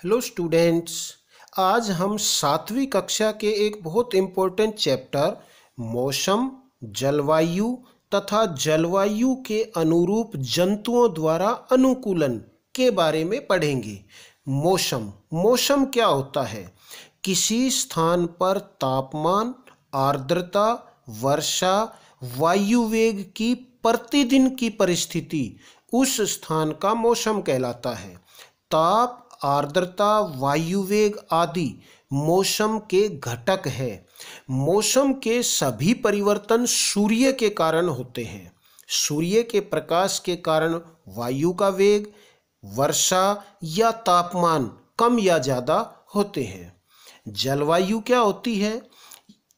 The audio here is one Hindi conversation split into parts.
Hello students. आज हम 7वीं कक्षा के एक बहुत इम्पोर्टेंट चैप्टर मौसम, जलवायु तथा जलवायु के अनुरूप जंतुओं द्वारा अनुकूलन के बारे में पढ़ेंगे। मौसम मौसम क्या होता है? किसी स्थान पर तापमान, आर्द्रता, वर्षा, वायु वेग की प्रतिदिन की परिस्थिति उस स्थान का मौसम कहलाता है। ताप, आर्द्रता, वायु वेग आदि मौसम के घटक है। मौसम के सभी परिवर्तन सूर्य के कारण होते हैं। सूर्य के प्रकाश के कारण वायु का वेग, वर्षा या तापमान कम या ज़्यादा होते हैं। जलवायु क्या होती है?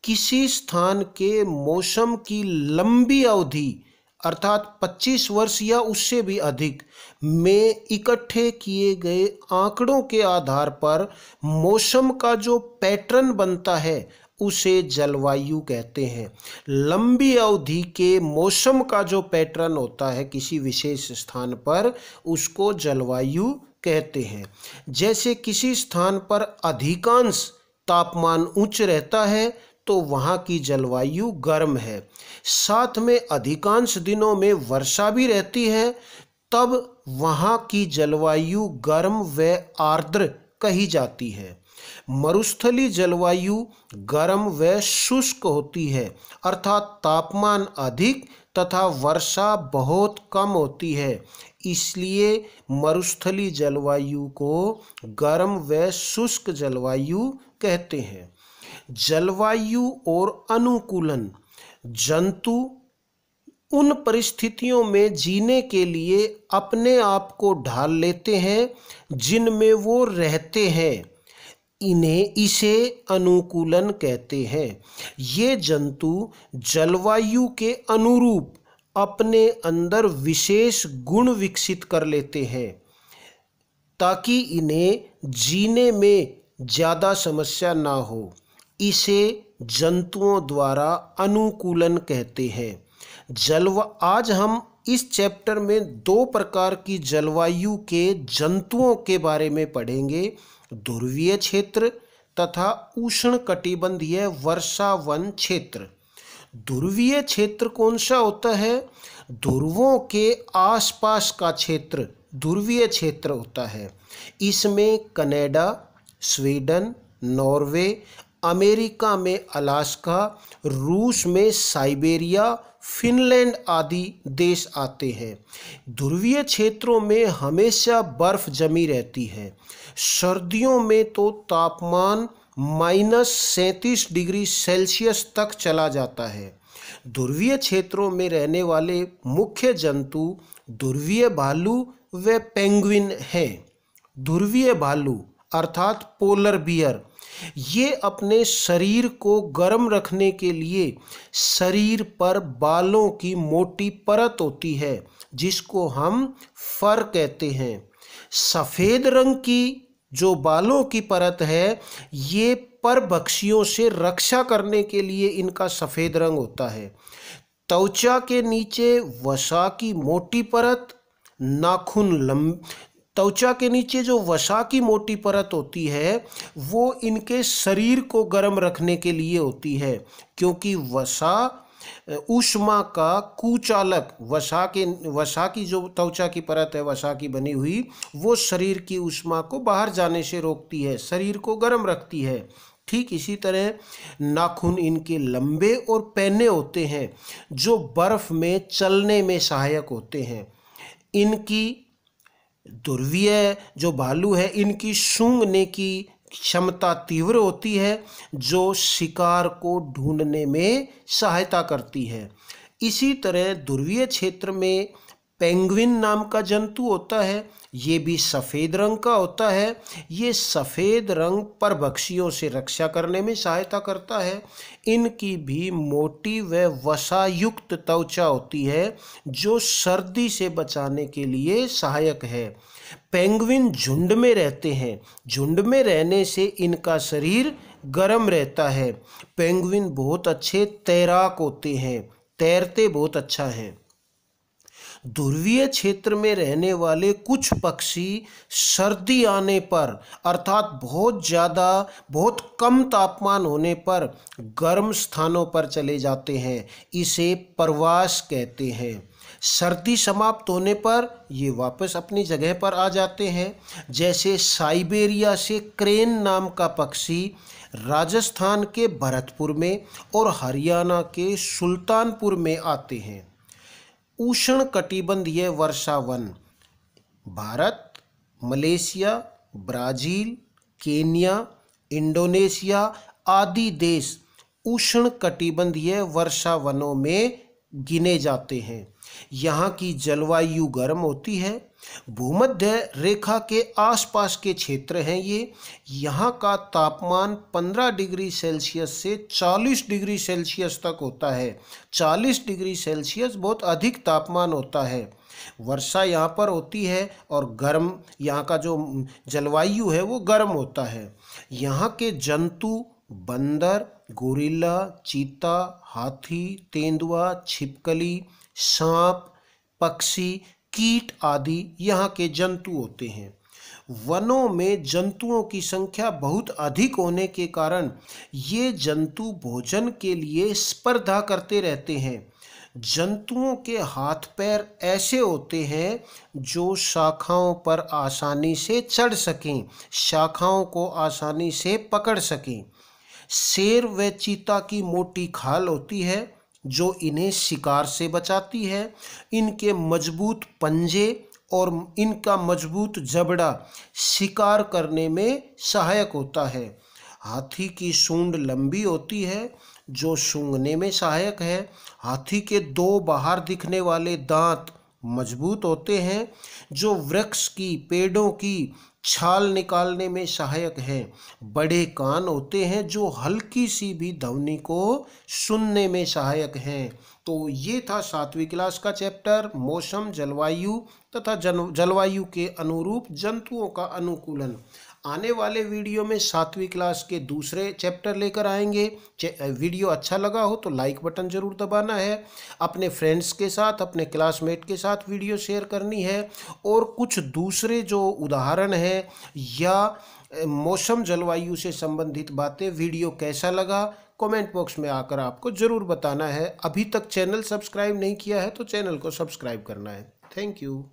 किसी स्थान के मौसम की लंबी अवधि अर्थात 25 वर्ष या उससे भी अधिक में इकट्ठे किए गए आंकड़ों के आधार पर मौसम का जो पैटर्न बनता है उसे जलवायु कहते हैं। लंबी अवधि के मौसम का जो पैटर्न होता है किसी विशेष स्थान पर उसको जलवायु कहते हैं। जैसे किसी स्थान पर अधिकांश तापमान उच्च रहता है तो वहाँ की जलवायु गर्म है। साथ में अधिकांश दिनों में वर्षा भी रहती है, तब वहाँ की जलवायु गर्म व आर्द्र कही जाती है। मरुस्थलीय जलवायु गर्म व शुष्क होती है, अर्थात तापमान अधिक तथा वर्षा बहुत कम होती है। इसलिए मरुस्थलीय जलवायु को गर्म व शुष्क जलवायु कहते हैं। जलवायु और अनुकूलन। जंतु उन परिस्थितियों में जीने के लिए अपने आप को ढाल लेते हैं जिनमें वो रहते हैं। इसे अनुकूलन कहते हैं। ये जंतु जलवायु के अनुरूप अपने अंदर विशेष गुण विकसित कर लेते हैं ताकि इन्हें जीने में ज़्यादा समस्या ना हो। इसे जंतुओं द्वारा अनुकूलन कहते हैं। आज हम इस चैप्टर में 2 प्रकार की जलवायु के जंतुओं के बारे में पढ़ेंगे, ध्रुवीय क्षेत्र तथा उष्णकटिबंधीय वर्षावन क्षेत्र। ध्रुवीय क्षेत्र कौन सा होता है? ध्रुवों के आसपास का क्षेत्र ध्रुवीय क्षेत्र होता है। इसमें कनाडा, स्वीडन, नॉर्वे, अमेरिका में अलास्का, रूस में साइबेरिया, फिनलैंड आदि देश आते हैं। ध्रुवीय क्षेत्रों में हमेशा बर्फ जमी रहती है। सर्दियों में तो तापमान -37 डिग्री सेल्सियस तक चला जाता है। ध्रुवीय क्षेत्रों में रहने वाले मुख्य जंतु ध्रुवीय भालू व पेंगुइन हैं। ध्रुवीय भालू अर्थात पोलर बियर, ये अपने शरीर को गर्म रखने के लिए शरीर पर बालों की मोटी परत होती है जिसको हम फर कहते हैं। सफ़ेद रंग की जो बालों की परत है ये परभक्षियों से रक्षा करने के लिए इनका सफ़ेद रंग होता है। त्वचा के नीचे वसा की मोटी परत, त्वचा के नीचे जो वसा की मोटी परत होती है वो इनके शरीर को गर्म रखने के लिए होती है, क्योंकि वसा ऊष्मा का कुचालक, वसा की जो त्वचा की परत है वसा की बनी हुई, वो शरीर की ऊष्मा को बाहर जाने से रोकती है, शरीर को गर्म रखती है। ठीक इसी तरह नाखून इनके लंबे और पैने होते हैं जो बर्फ में चलने में सहायक होते हैं। इनकी ध्रुवीय जो भालू है इनकी सूंघने की क्षमता तीव्र होती है जो शिकार को ढूंढने में सहायता करती है। इसी तरह ध्रुवीय क्षेत्र में पेंगुइन नाम का जंतु होता है। ये भी सफ़ेद रंग का होता है। ये सफ़ेद रंग परभक्षियों से रक्षा करने में सहायता करता है। इनकी भी मोटी व वसायुक्त त्वचा होती है जो सर्दी से बचाने के लिए सहायक है। पेंगुइन झुंड में रहते हैं। झुंड में रहने से इनका शरीर गर्म रहता है। पेंगुइन बहुत अच्छे तैराक होते हैं, तैरते बहुत अच्छा है। ध्रुवीय क्षेत्र में रहने वाले कुछ पक्षी सर्दी आने पर अर्थात बहुत ज़्यादा बहुत कम तापमान होने पर गर्म स्थानों पर चले जाते हैं, इसे प्रवास कहते हैं। सर्दी समाप्त होने पर ये वापस अपनी जगह पर आ जाते हैं। जैसे साइबेरिया से क्रेन नाम का पक्षी राजस्थान के भरतपुर में और हरियाणा के सुल्तानपुर में आते हैं। उष्ण कटिबंधीय वर्षा वन Bharat, Malaysia, Brazil, Kenya, Indonesia आदि देश उष्ण कटिबंधीय वर्षा वनों में गिने जाते हैं। यहाँ की जलवायु गर्म होती है। भूमध्य रेखा के आसपास के क्षेत्र हैं ये। यहाँ का तापमान 15 डिग्री सेल्सियस से 40 डिग्री सेल्सियस तक होता है। 40 डिग्री सेल्सियस बहुत अधिक तापमान होता है। वर्षा यहाँ पर होती है और गर्म, यहाँ का जो जलवायु है वो गर्म होता है। यहाँ के जंतु बंदर, गोरिल्ला, चीता, हाथी, तेंदुआ, छिपकली, सांप, पक्षी, कीट आदि यहाँ के जंतु होते हैं। वनों में जंतुओं की संख्या बहुत अधिक होने के कारण ये जंतु भोजन के लिए स्पर्धा करते रहते हैं। जंतुओं के हाथ पैर ऐसे होते हैं जो शाखाओं पर आसानी से चढ़ सकें, शाखाओं को आसानी से पकड़ सकें। शेर व चीता की मोटी खाल होती है जो इन्हें शिकार से बचाती है। इनके मजबूत पंजे और इनका मजबूत जबड़ा शिकार करने में सहायक होता है। हाथी की सूंड लंबी होती है जो सूंघने में सहायक है। हाथी के दो बाहर दिखने वाले दांत मजबूत होते हैं जो वृक्ष की, पेड़ों की छाल निकालने में सहायक हैं। बड़े कान होते हैं जो हल्की सी भी ध्वनि को सुनने में सहायक हैं। तो ये था 7वीं क्लास का चैप्टर मौसम, जलवायु तथा जलवायु के अनुरूप जंतुओं का अनुकूलन। आने वाले वीडियो में 7वीं क्लास के दूसरे चैप्टर लेकर आएंगे। वीडियो अच्छा लगा हो तो लाइक बटन ज़रूर दबाना है। अपने फ्रेंड्स के साथ, अपने क्लासमेट के साथ वीडियो शेयर करनी है। और कुछ दूसरे जो उदाहरण हैं या मौसम जलवायु से संबंधित बातें, वीडियो कैसा लगा कमेंट बॉक्स में आकर आपको ज़रूर बताना है। अभी तक चैनल सब्सक्राइब नहीं किया है तो चैनल को सब्सक्राइब करना है। Thank you.